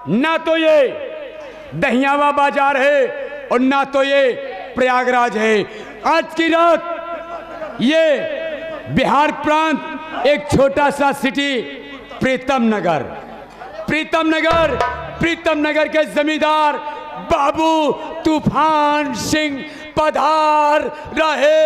ना तो ये दहियावा बाजार है और ना तो ये प्रयागराज है। आज की रात ये बिहार प्रांत एक छोटा सा सिटी प्रीतम नगर के जमींदार बाबू तूफान सिंह पधार रहे।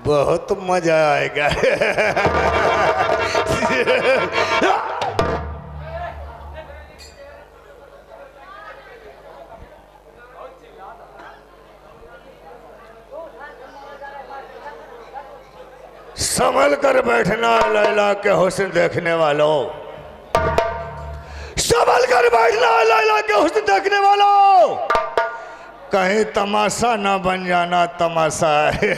बहुत मजा आएगा। संभल कर बैठना लैला के हुस्न देखने वालों, संभल कर बैठना लैला के हुस्न देखने वालों, कहीं तमाशा ना बन जाना तमाशा है।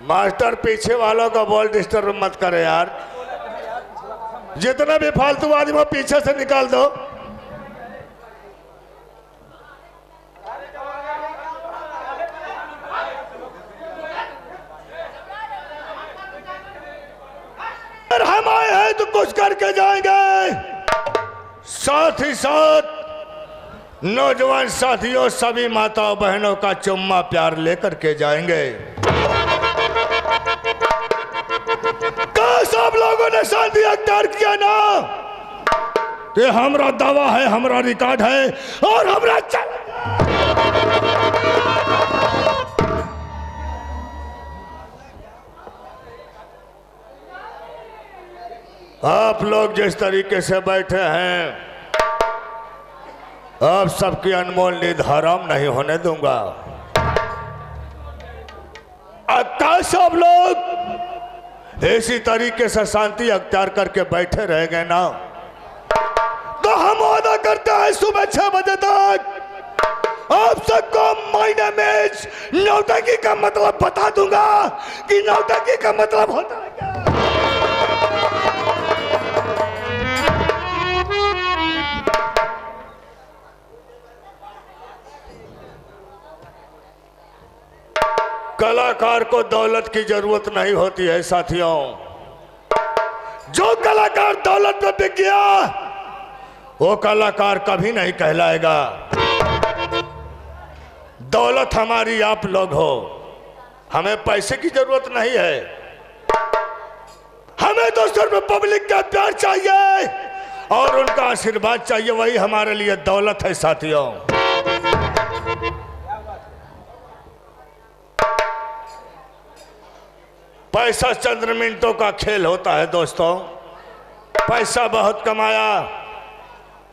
मास्टर पीछे वालों का बॉल डिस्टर्ब मत करे यार, जितना भी फालतू आदमी हो पीछे से निकाल दो। हम आए हैं तो कुछ करके जाएंगे, साथ ही साथ नौजवान साथियों सभी माताओं बहनों का चुम्मा प्यार लेकर के जाएंगे। सब लोगों ने शांति अख्तियार किया ना, ये हमारा दावा है, हमारा रिकॉर्ड है और हमारा आप लोग जिस तरीके से बैठे हैं, आप सबकी अनमोल नींद हराम नहीं होने दूंगा। आकाश सब लोग इसी तरीके से शांति अख्तियार करके बैठे रहेंगे ना, तो हम वादा करते हैं सुबह 6 बजे तक आप सबको महीने में नौटंकी का मतलब बता दूंगा कि नौटंकी का मतलब होता है क्या। कलाकार को दौलत की जरूरत नहीं होती है साथियों। जो कलाकार दौलत में बिक गया वो कलाकार कभी नहीं कहलाएगा। दौलत हमारी आप लोग हो, हमें पैसे की जरूरत नहीं है। हमें तो सिर्फ पब्लिक का प्यार चाहिए और उनका आशीर्वाद चाहिए, वही हमारे लिए दौलत है साथियों। पैसा चंद मिनटों का खेल होता है दोस्तों। पैसा बहुत कमाया,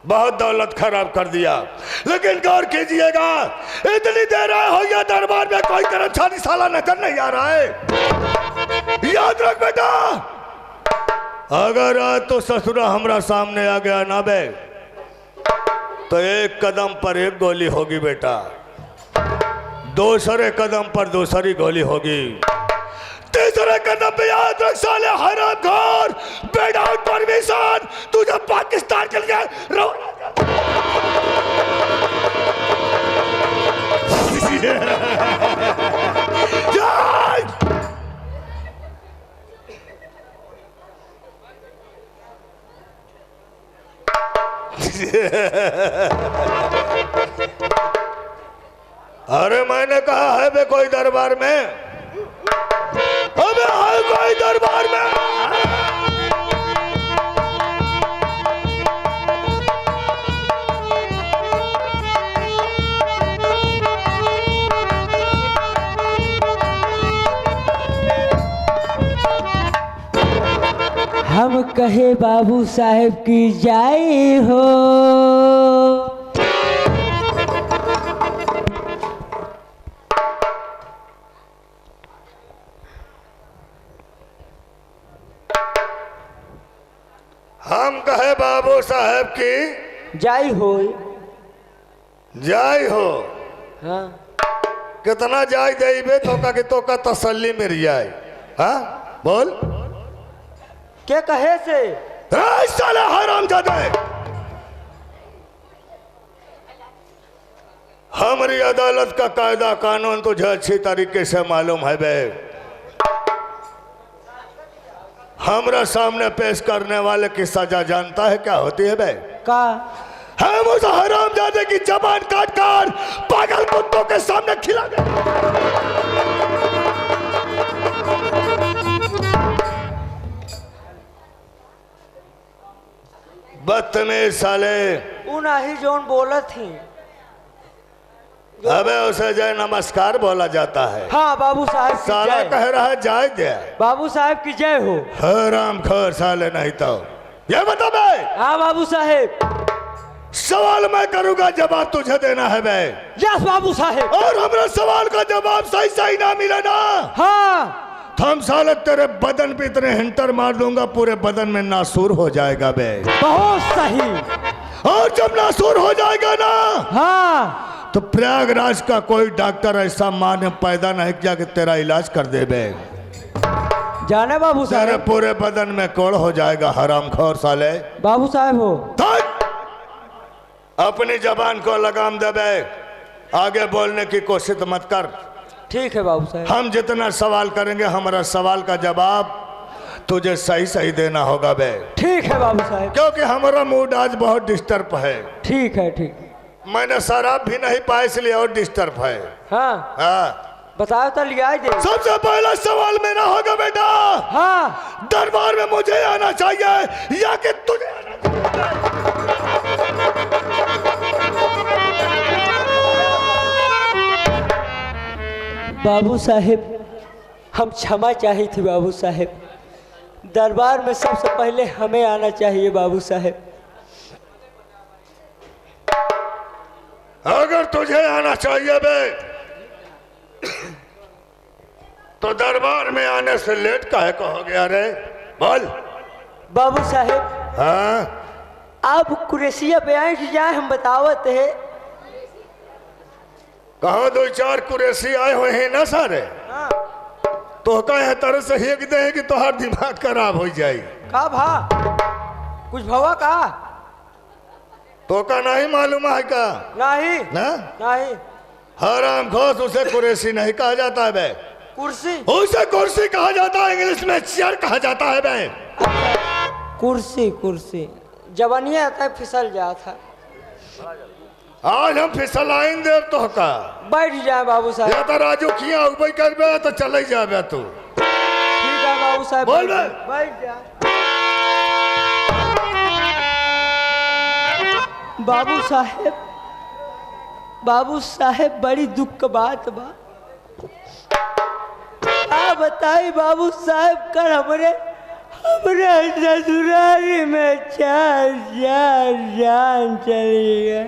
बहुत दौलत खराब कर दिया, लेकिन गौर कीजिएगा इतनी देर आए हो या दरबार में कोई कर्मचारी साला नजर नहीं आ रहा है। याद रख बेटा, अगर आज तो ससुरा हमरा सामने आ गया ना बे तो एक कदम पर एक गोली होगी बेटा, दूसरे कदम पर दूसरी गोली होगी, तीसरे कदम पे याद रख साले हरामखोर, विदाउट परमिशन तुझे पाकिस्तान के लिए अरे मैंने कहा है बे कोई दरबार में, अबे है कोई दरबार में। हम कहे बाबू साहेब की जय हो। हम कहे बाबू साहेब की जय हो। जय हो। हाँ कितना जाय देबे तो का तसल्ली मेरी जाए। हाँ बोल क्या कहे से साले हरामजादे, हमारी अदालत का कायदा कानून तुझे अच्छी तरीके से मालूम है बे। हमरा सामने पेश करने वाले की सजा जानता है क्या होती है बे? का हम उस हरामजादे की जबान काट कर पागल कुत्तों के सामने खिला दे। बदतमीज साले, उन्हीं जोन बोला थी। अबे उसे जय नमस्कार बोला जाता है। हाँ बाबू साहब की साला जय। कह रहा है जय जय। बाबू साहब की जय हो। हराम खोर साले, नहीं तो ये बता बे। हाँ बाबू साहेब। सवाल मैं करूंगा, जवाब तुझे देना है बे। यस बाबू साहेब। और हमारे सवाल का जवाब सही सही ना मिले ना, हाँ तो हम साले तेरे बदन पे इतने हिंटर मार दूंगा पूरे बदन में नासूर हो जाएगा बे। बहुत सही। और जब नासूर हो जाएगा ना, हाँ तो प्रयागराज का कोई डॉक्टर ऐसा मां ने पैदा नहीं किया कि तेरा इलाज कर दे बे। जाने बाबू तेरे साहेब। पूरे बदन में कोड़ हो जाएगा हरामखोर साले। बाबू साहेब हो। अपनी जबान को लगाम दे बे, आगे बोलने की कोशिश मत कर। ठीक है बाबू साहेब। हम जितना सवाल करेंगे हमारा सवाल का जवाब तुझे सही सही देना होगा बे। ठीक है बाबू साहेब। क्योंकि हमारा मूड आज बहुत डिस्टर्ब है। ठीक है ठीक। मैंने शराब भी नहीं पाया इसलिए और डिस्टर्ब है। हाँ हाँ बताओ तो लिया दे। सबसे पहला सवाल मेरा होगा बेटा, हाँ दरबार में मुझे आना चाहिए या कि तुझे आना चाहिए? बाबू साहेब हम क्षमा चाही थी बाबू साहेब, दरबार में सबसे पहले हमें आना चाहिए बाबू साहेब। अगर तुझे आना चाहिए बे तो दरबार में आने से लेट काहे कहोगे? अरे बोल। बाबू साहेब हाँ आप कुरेशिया पे आए जाए हम बतावत है। कहा दो चार कुरेशी आए हुए हैं ना सारे, हाँ। तो कहे तरह से हेक दे कि तोहार दिमाग खराब हो जाए। का भा कुछ भवा का तो का नहीं मालूम है का? नहीं ना नहीं। हराम खोस उसे कुरेशी नहीं कहा जाता है बे। कुर्सी उसे कुर्सी कहा जाता है, इंग्लिश में चेयर कहा जाता है बे। कुर्सी कुर्सी जवानिया आता है फिसल जाता। आज हम फिसलाइन तो का बैठ जाए बाबू साहब। या तो राजू खिया उबई करबे तो चले जाबे तू। ठीक है बाबू साहब बोल बे। बैठ जा। बाबू साहेब बड़ी दुख का बात बा। क्या बताई बाबू साहेब, कर हमरे ससुरारी में चार जान चली गए।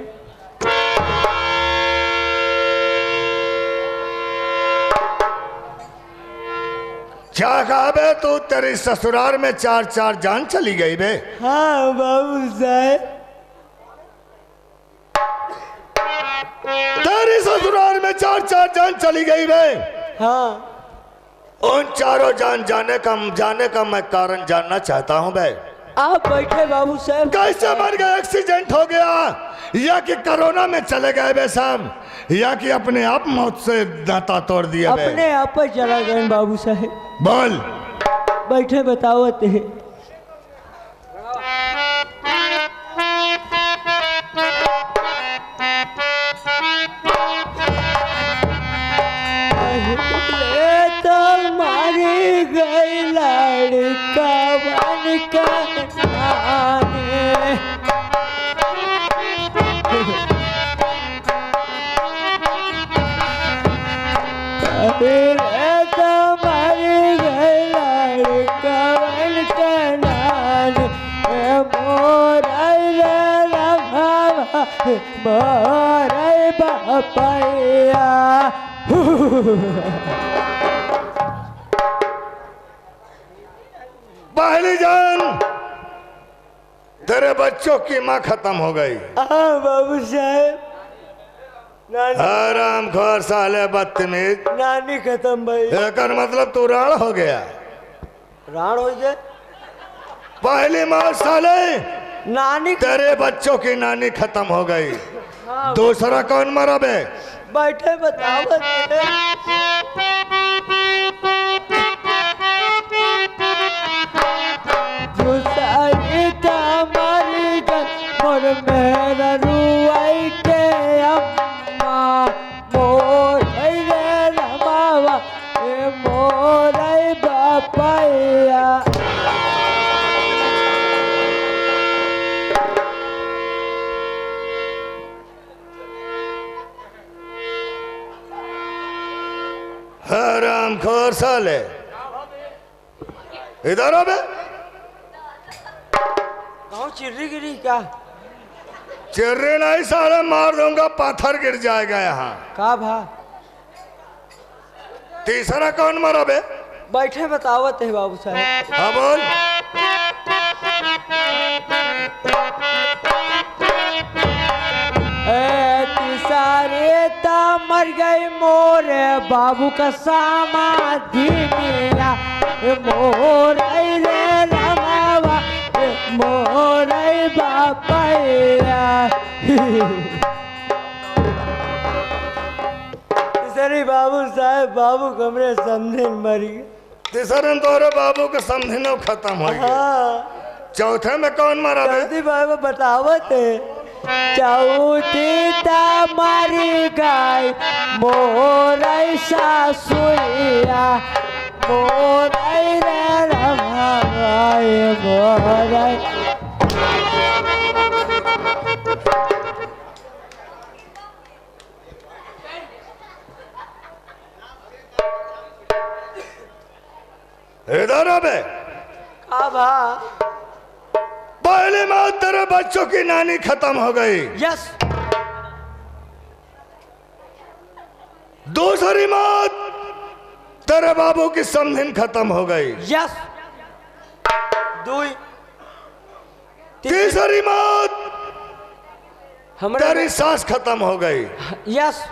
क्या कहा बे तू, तेरी ससुराल में चार जान चली गई बे? हाँ बाबू साहेब। तेरी ससुराल में चार जान चली गई बे? हाँ। उन चारों जाने का मैं कारण जानना चाहता हूँ बे। आप बैठे बाबू साहब। कैसे मर गए? एक्सीडेंट हो गया या कि कोरोना में चले गए बे साहब, या कि अपने आप मौत से दांता तोड़ दिए बे? अपने आप पर चला गए बाबू साहब। बोल। बैठे बतावत है। तुम्हारी गई लड़का बन कर आने। तुम्हारी गई लड़का बन कर आने। मोरे बापैया। पहली जान, तेरे बच्चों की माँ खत्म हो गई। हाँ बाबू साहब। आराम खोर साले बदतमीज। नानी खत्म भाई। एकर मतलब तू राण हो गया। राण हो गए? पहली माँ साले नानी। तेरे बच्चों की नानी खत्म हो गई। हाँ। दूसरा कौन मरा बे? बैठे बताओ। मोर मेरा रुआई के अम्मा मोर रमावा मोर बापैया। हराम खोर साले, इधर आ बे। गाँव चिर्री गिरी क्या? चिर्री नहीं साले, मार दूंगा, पत्थर गिर जाएगा यहाँ। का भा? तीसरा कौन मरा बे? बैठे बतावत है बाबू साहब। हाँ बोल। तीसरे ता मर गई मोरे बाबू का समाधि मिला। मोर रे रमावा मोर बापैया। तीसरी बाबू साहब, बाबू कमरे समझे मरी। तीसरे तोरे बाबू के समझने खत्म हो गया। हाँ। चौथे में कौन मरा बे? चौथी बाबू बतावत है। चौथी ता मारी गई मोर सासुरिया। मोर रे रमाए मोर। इधर आ बे। का भा? पहली माँ तेरे बच्चों की नानी खत्म हो गई। यस। दूसरी मौत तेरे बाबू की समधिन खत्म हो गई। यस। दुई। तीसरी मौत हमारे तेरी सास खत्म हो गई। यस।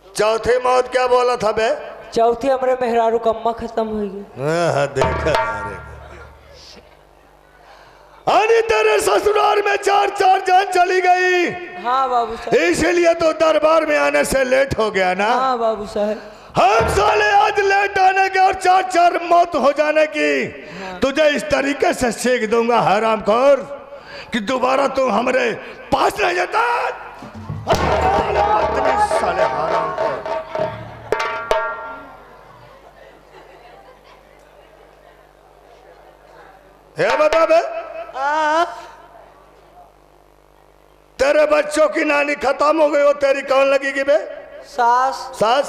चौथी मौत क्या बोला था बे? चौथी हमारे मेहरारू कम्मा खत्म हो गई। देखा अरे तेरे ससुराल में चार जान चली गई। हाँ बाबू साहब। इसीलिए तो दरबार में आने से लेट हो गया ना। हाँ बाबू साहब। हम साले आज लेट आने के और 4-4 मौत हो जाने की तुझे इस तरीके से सीख दूंगा हरामखोर कि दोबारा तू हमारे पास नहीं जाता। साले हरामखोर। ये बता बे, तेरे बच्चों की नानी खत्म हो गई हो, तेरी कौन लगेगी बे? सास।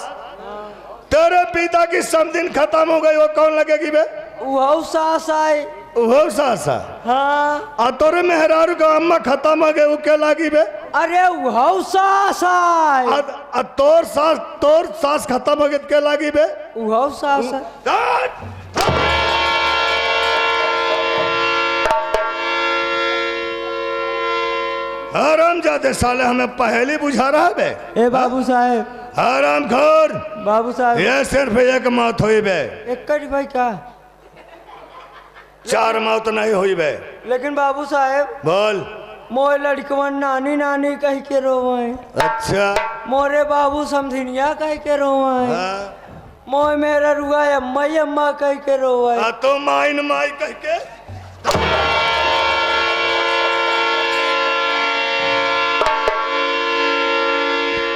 तेरे पिता की समधिन खत्म हो गई, वो कौन लगेगी बे? वो सास आए। वो सासा। हाँ। और तोरे मेहरारू का अम्मा खत्म हो गई, वो क्या लगी बे? अरे वो सास आए। तोर सास खत्म हो गई, क्या लगी बे? वो सास आए। हरामजादे साले हमें पहले बुझा रहा है बे। ए बाबू साहेब। हरामखोर। बाबू साहेब। ये सिर्फ एक मौत हुई बे। एक भाई का 4 मौत नहीं हुई बे। लेकिन बाबू साहेब बोल। मोए लड़कवन नानी नानी कह के रोवे। अच्छा। मोरे बाबू समधिनिया कह के रोवे। मोए मेरा रुआ अम्मा अम्मा कह के रोवे। तो माइन माई कह के।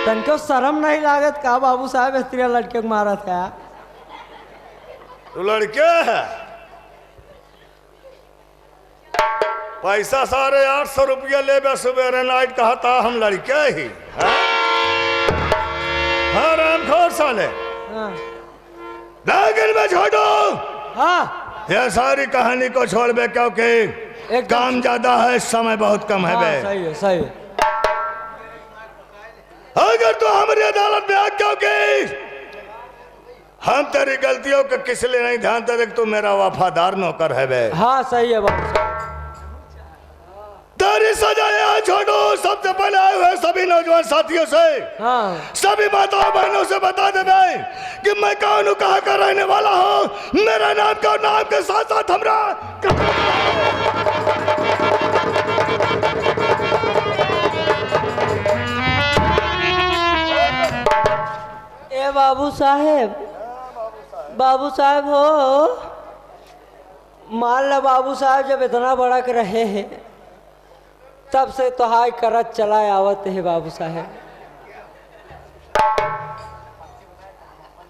तनको शर्म नहीं लागत का बाबू साहब स्त्री लड़के को मारा था? तू लड़के है? पैसा सारे 800 रुपया ले बे सुबह नाइट कहा था हम लड़के ही। हरामखोर साले। लेकिन मैं छोड़ो। हाँ। ये सारी कहानी को छोड़ बे, क्योंकि काम ज्यादा है, समय बहुत कम है बे। सही है, सही है। अगर तू हमारी अदालत में आ, क्योंकि हम तेरी गलतियों का किस लिए नहीं ध्यान देते, तू मेरा वफादार नौकर है बे। हाँ सही है बाबू साहब। तेरी सजा यहाँ छोड़ो। सबसे पहले आए हुए सभी नौजवान साथियों से, हाँ। सभी माताओं बहनों से बता दे भाई कि मैं कौन हूँ, कहाँ का रहने वाला हूँ, मेरा नाम क्या, नाम के साथ साथ हमरा। ए बाबू साहेब, बाबू साहेब हो, मान लो बाबू साहब जब इतना बड़ा के रहे हैं तब से तो हाय करत चला आवत है बाबू साहेब।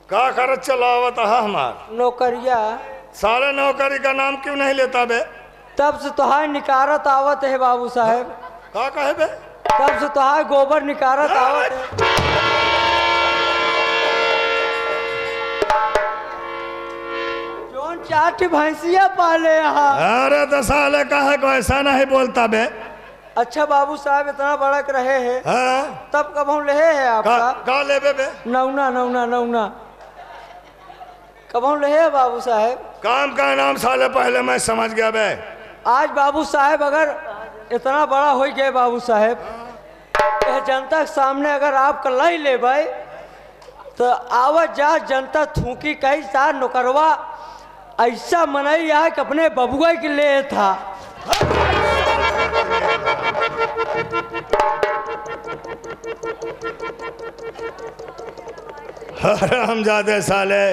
का करत चलावत है हमार नौकरिया? सारे नौकरी का नाम क्यों नहीं लेता बे? तब से तो हाय निकारत आवत है बाबू साहेब। का कहे बे? तब से तो हाय गोबर निकारत आवत है। जोन 4 भैंसिया पाले यहाँ। अरे तो साले कहे को ऐसा नहीं बोलता बे। अच्छा बाबू साहब इतना बड़ा के रहे हैं, हाँ? तब कब हम रहे हैं आपका? का ले बे? नौना नौना नौना कब हम रहे हैं बाबू साहब? काम का नाम साले पहले मैं समझ गया बे। आज बाबू साहब अगर इतना बड़ा हो गए बाबू साहब, यह जनता के सामने अगर आप कल ले भाई तो आवत जा जनता थूकी कई सार नौकरवा ऐसा मनई है कि अपने बबुआ के लिए था। हरामजादे साले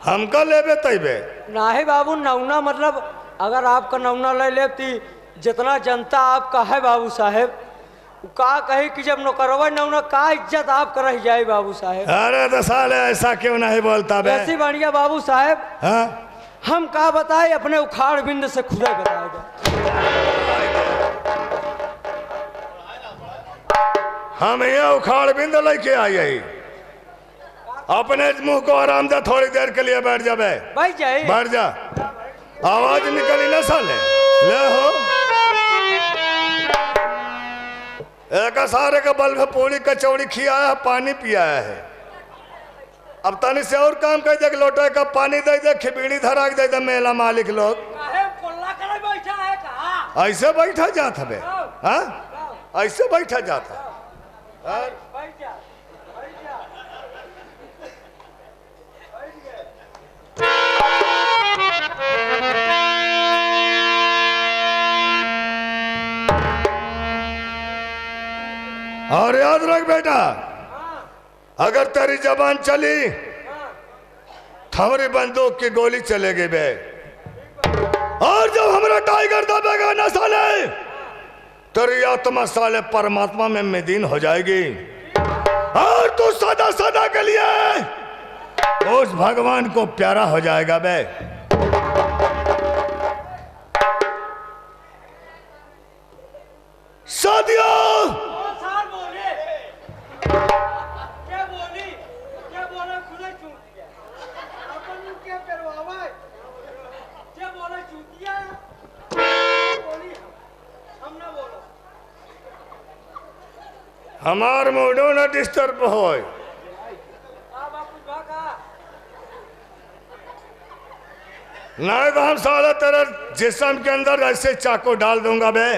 हमका लेबे तैबे ना ही बाबू नौना, मतलब अगर आपका नौना ले लेती जितना जनता आपका है बाबू साहेब, का कही कि जब नौकरवा नौना का इज्जत आपका रह जाए बाबू साहेब। अरे तो साले ऐसा क्यों नहीं बोलता बे? ऐसी बढ़िया बाबू साहेब। हाँ? हम का बताए अपने उखाड़ बिंद से खुदा बताएगा। हम ये उखाड़ बिंद लेके आई, अपने मुंह को आराम दे, थोड़ी देर के लिए बैठ जा बे। बैठ जाए, बैठ जा। आवाज निकली ना साले। ले हो एक सारे का बल्ब पूरी कचौड़ी खियाया, पानी पियाया है। अब तनी से और काम कर दे, लोटे का पानी दे दे, खिबीड़ी धरा दे दे। मेला मालिक लोग ऐसे बैठा जाता बे? हाँ ऐसे बैठा जाता। और याद रख बेटा, अगर तेरी जबान चली हमारी बंदूक की गोली चलेगी बे। और जब हमारा टाइगर दबेगा ना साले, तेरी आत्मा साले परमात्मा में मिलीन हो जाएगी और तू सदा सदा के लिए उस भगवान को प्यारा हो जाएगा बे। सादिया हमार मूडो न डिस्टर्ब हो। नहीं तो हम साला तेरे जिस्म के अंदर ऐसे चाकू डाल दूंगा बे,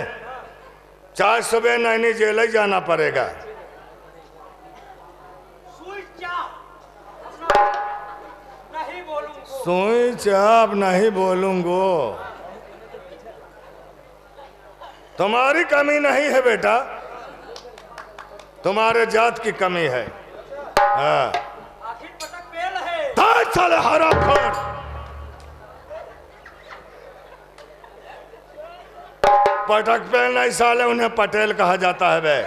चाहे सुबह नैनी जेल ही जाना पड़ेगा। सुई चाप नहीं बोलूंगो। तुम्हारी कमी नहीं है बेटा, तुम्हारे जात की कमी है। हाँ साले हरामखोर, पटक पेल नहीं साले, उन्हें पटेल कहा जाता है बे।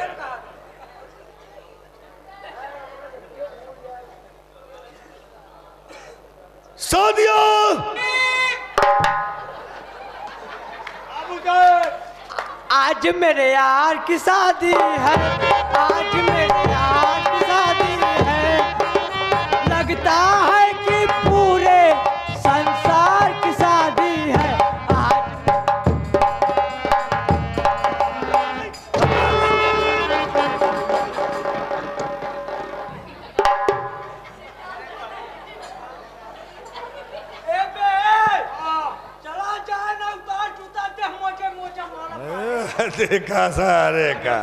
सादिया आज मेरे यार की शादी है, आज मेरे यार की शादी है, लगता है कि पूरे संसार की शादी है आज। चला जाए ना, उतार जूता दे, मोजे मोजा मारा। देखा सारे का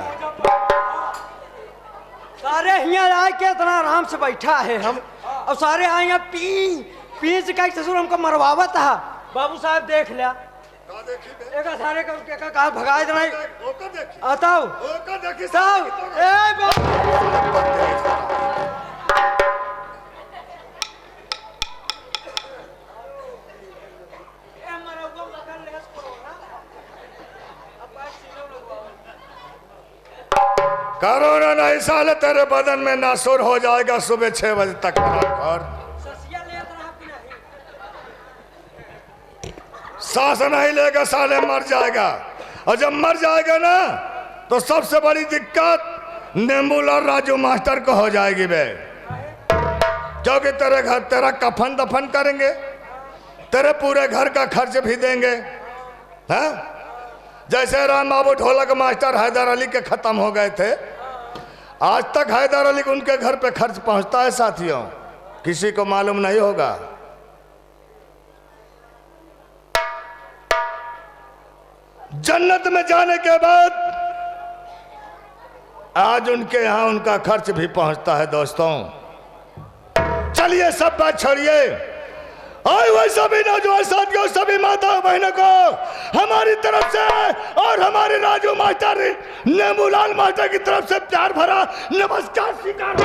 सारे यहाँ आए के इतना आराम से बैठा है हम, और सारे आए यहाँ पींच का ससुर हमको मरवावा था। बाबू साहब देख लिया एक सारे का कहा भगाए देना आता साहब। कोरोना नहीं साले तेरे बदन में नासुर हो जाएगा सुबह 6 बजे तक। और सांस नहीं लेगा साले, मर जाएगा। और जब मर जाएगा ना तो सबसे बड़ी दिक्कत नींबूलाल राजू मास्टर को हो जाएगी बे, क्योंकि तेरे घर तेरा कफन दफन करेंगे, तेरे पूरे घर का खर्च भी देंगे। हाँ, जैसे राम बाबू ढोलक मास्टर हैदर अली के खत्म हो गए थे, आज तक हैदर अली उनके घर पे खर्च पहुंचता है साथियों, किसी को मालूम नहीं होगा। जन्नत में जाने के बाद आज उनके यहां उनका खर्च भी पहुंचता है दोस्तों। चलिए सब बात छोड़िए, और वही सभी नौजवान साथियों, सभी माताओं बहनों को हमारी तरफ से और हमारे राजू मास्टर नींबूलाल मास्टर की तरफ से प्यार भरा नमस्कार स्वीकार।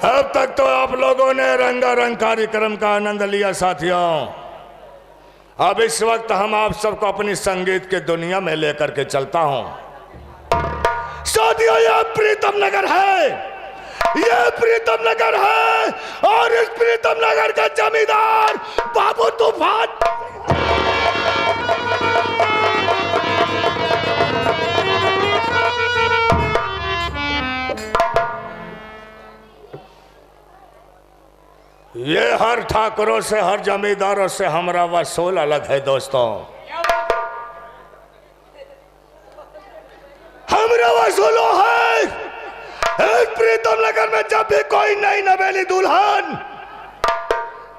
अब तक तो आप लोगों ने रंगारंग कार्यक्रम का आनंद लिया साथियों। अब इस वक्त हम आप सबको अपनी संगीत के दुनिया में लेकर के चलता हूं। साथियों, यह प्रीतम नगर है, यह प्रीतम नगर है, और इस प्रीतम नगर का जमींदार बाबू तूफान। ये हर ठाकुरों से, हर जमींदारों से हमारा वसूल अलग है दोस्तों। हमारा वसूलो है इस प्रीतम नगर में जब भी कोई नई नवेली दुल्हन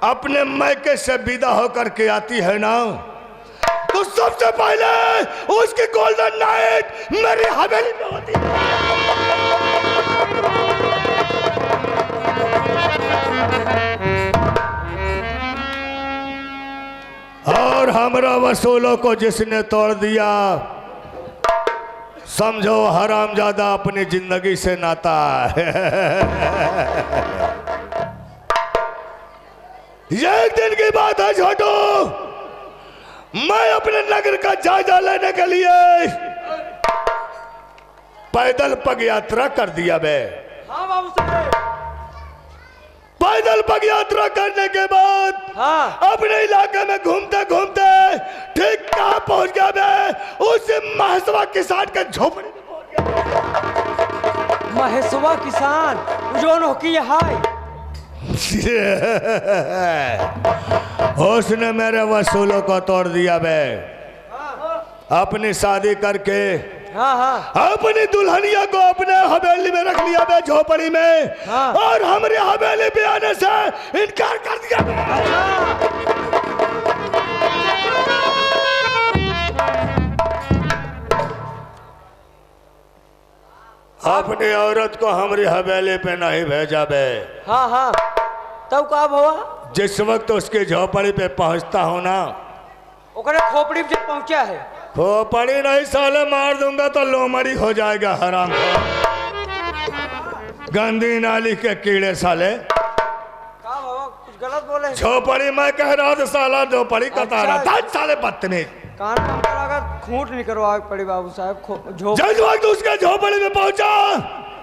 अपने मैके से विदा होकर के आती है ना, तो सबसे पहले उसकी गोल्डन नाइट मेरी हवेली में होती है। और हमरा वसूलों को जिसने तोड़ दिया, समझो हरामजादा अपनी जिंदगी से नाता है। ये एक दिन की बात है छोटू, मैं अपने नगर का जायजा लेने के लिए पैदल पग यात्रा कर दिया बे। हाँ बाबू साहेब। पैदल पग यात्रा करने के बाद हाँ। अपने इलाके में घूमते घूमते ठीक कहाँ पहुंच गया बे? उस महसवा किसान के झोपड़ी में पहुंच गया। महेशवा किसान जोन हो की हाय। उसने मेरे वसूलों को तोड़ दिया बे। अपनी शादी करके हाँ हाँ। अपनी दुल्हनिया को अपने हवेली में रख लिया बे, झोपड़ी में। हाँ। और हमारे हवेली पे आने से इनकार कर दिया बे। अपनी औरत को हमारी हवेली पे नहीं भेजा बे। हाँ हाँ। तब का हुआ? जिस वक्त उसकी झोपड़ी पे पहुंचता हूं ना, ओकरे खोपड़ी पे पहुंचा है। खोपड़ी नहीं साले, मार दूंगा तो लोमड़ी हो जाएगा हराम। गंदी नाली के कीड़े साले। का हुआ? कुछ गलत बोले? झोपड़ी मैं कह रहा था साला, झोपड़ी कता रहा था साले बदतमीज। कान में लगा खूंट नहीं करवा पड़ी बाबू साहब। जिस वक्त उसके झोपड़ी में पहुंचा,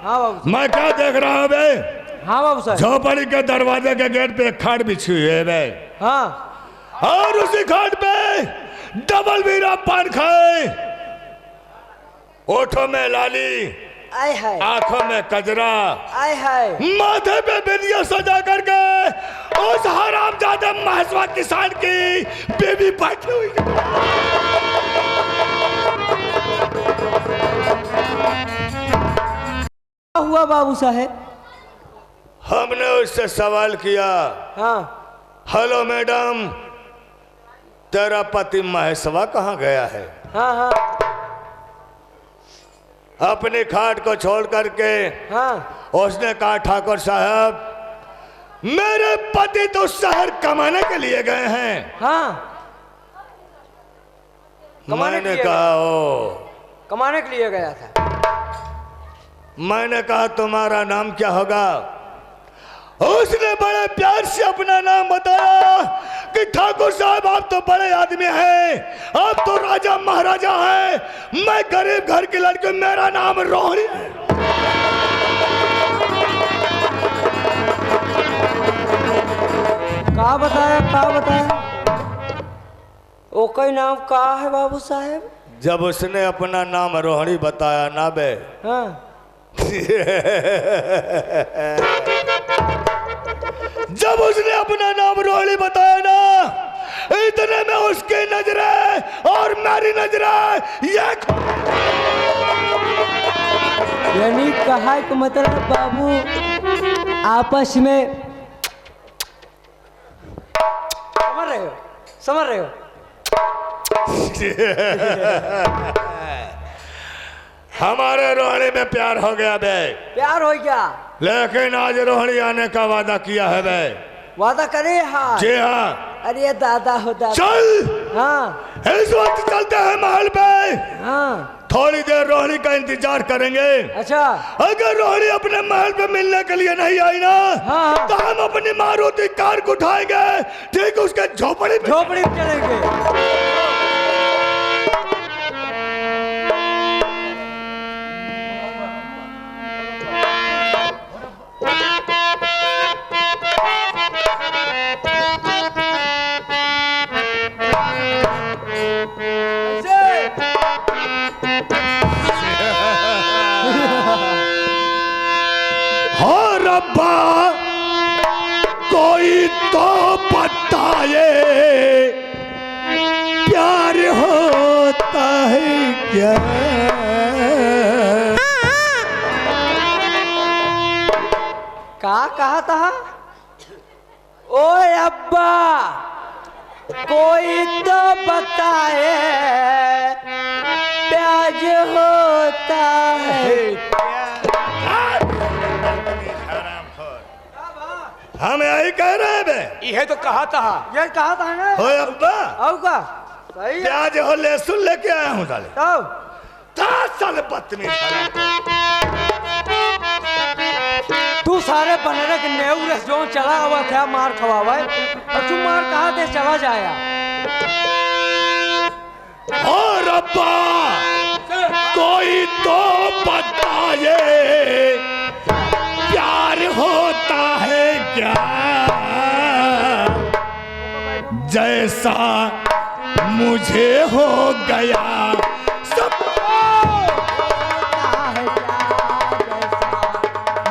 हाँ बाबू। मैं क्या देख रहा हूं बे? हाँ बाबू साहब। झोपड़ी के दरवाजे के गेट पे एक खाट बिछी हुई है बे। हाँ। और उसी खाट पे डबल बीरा पान खाए, ओठों में लाली, आय हाय, आंखों में कजरा, आय हाय, माथे पे बिंदिया सजा करके उस हरामजादे महसवा किसान की बेबी बैठी हुई हुआ बाबू साहब? हमने उससे सवाल किया, हाँ। हेलो मैडम, तेरा पति महसवा कहाँ गया है? हाँ हाँ। अपनी खाट को छोड़ करके हाँ। उसने कहा, ठाकुर साहब, मेरे पति तो शहर कमाने के लिए गए हैं। हाँ। कमाने के मैंने लिए कहा ओ, कमाने के लिए गया था। मैंने कहा तुम्हारा नाम क्या होगा? उसने बड़े प्यार से अपना नाम बताया कि ठाकुर साहब आप तो बड़े आदमी हैं, आप तो राजा महाराजा हैं, मैं गरीब घर की लड़की, मेरा नाम रोहिणी है। का बताया, का बताया? ओके नाम का है बाबू साहब? जब उसने अपना नाम रोहिणी बताया ना बे, हाँ। जब उसने अपना नाम रोहिणी बताया ना, इतने में उसकी नजरें और मेरी नजरें एक, यानी कहा कि मतलब बाबू आपस में समझ रहे हो, समझ रहे हो? हमारे रोहिणी में प्यार हो गया बे। प्यार हो गया, लेकिन आज रोहिणी आने का वादा किया है बे। वादा करे? हाँ जी हाँ। अरे दादा हो दादा। चल, हाँ इस वक्त चलते हैं महल पे। हाँ। थोड़ी देर रोहिणी का इंतजार करेंगे। अच्छा। अगर रोहिणी अपने महल पे मिलने के लिए नहीं आई ना, हाँ। तो हम अपनी मारुति कार को उठाएंगे, ठीक उसके झोपड़ी पे चलेंगे। हाँ रब्बा, कोई तो बताए प्यार होता है क्या? का कहा था? ओए अब्बा, कोई तो बताए प्याज होता है। हम यही कह रहे हैं बे। यह तो कहा था। ये कहा था ना? ओए अब्बा, आओ का? सही है। प्याज हो लहसुन लेके आया हूँ साले। तब 10 साल बदतमीज तू सारे बनने के नेऊ रस जो चला हुआ था मार खवावा और तू मार कहा दे चला जाया। ओ रब्बा कोई तो बताए प्यार होता है क्या, जैसा मुझे हो गया सब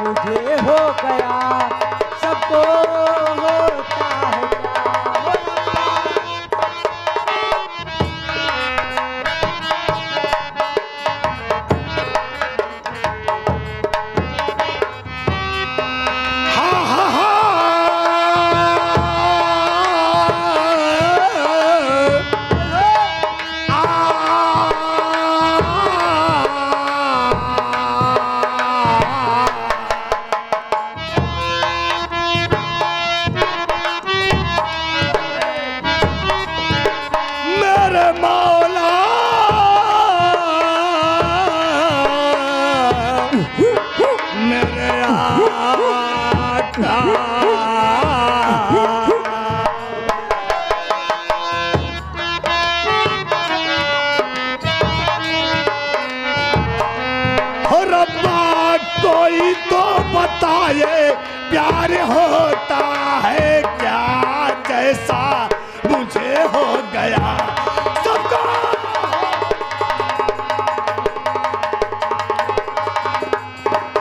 मुझे हो गया सबको होता है हा हा हा मेरे मौला मेरे आका हो रब्बा कोई तो बताए प्यार होता